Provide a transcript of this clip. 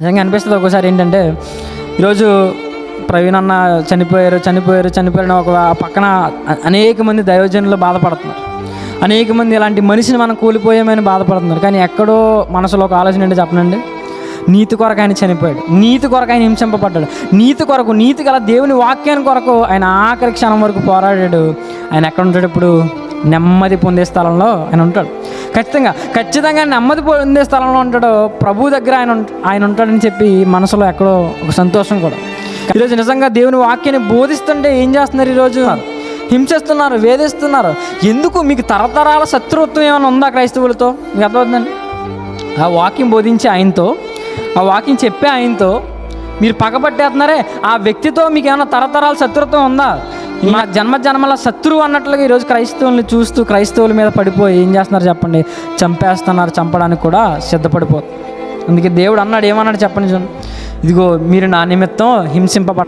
నిజంగా అనిపిస్తుంది ఒక్కోసారి ఏంటంటే, ఈరోజు ప్రవీణ్ అన్న చనిపోయారు ఒక పక్కన అనేక మంది దైవజనులు బాధపడుతున్నారు. అనేక మంది ఇలాంటి మనిషిని మనం కూలిపోయామని బాధపడుతున్నారు. కానీ ఎక్కడో మనసులో ఒక ఆలోచన ఏంటో చెప్పనండి, నీతి కొరకు ఆయన చనిపోయాడు, నీతి కొరకు ఆయన హింసింపబడ్డాడు, నీతి కొరకు, నీతి గల దేవుని వాక్యాన్ని కొరకు ఆయన ఆఖరి క్షణం వరకు పోరాడాడు. ఆయన ఎక్కడ ఉంటాడు ఇప్పుడు? నెమ్మది పొందే స్థలంలో ఆయన ఉంటాడు. ఖచ్చితంగా నెమ్మది పొందే స్థలంలో ఉంటాడు. ప్రభు దగ్గర ఆయన ఉంటాడని చెప్పి మనసులో ఎక్కడో ఒక సంతోషం కూడా. ఈరోజు నిజంగా దేవుని వాక్యాన్ని బోధిస్తుంటే ఏం చేస్తున్నారు? ఈరోజు హింసిస్తున్నారు, వేధిస్తున్నారు. ఎందుకు? మీకు తరతరాల శత్రుత్వం ఏమైనా ఉందా క్రైస్తవులతో? మీకు అర్థమవుతుందండి. ఆ వాక్యం బోధించే ఆయనతో, ఆ వాక్యం చెప్పే ఆయనతో మీరు పగబట్టేస్తున్నారే, ఆ వ్యక్తితో మీకు ఏమైనా తరతరాల శత్రుత్వం ఉందా? మా జన్మల శత్రువు అన్నట్లుగా ఈరోజు క్రైస్తవుల్ని చూస్తూ క్రైస్తవుల మీద పడిపోయి ఏం చేస్తున్నారు చెప్పండి? చంపేస్తున్నారు, చంపడానికి కూడా సిద్ధపడిపోతుంది. అందుకే దేవుడు అన్నాడు, ఏమన్నాడు చెప్పండి? ఇదిగో మీరు నా నిమిత్తం హింసింపబడ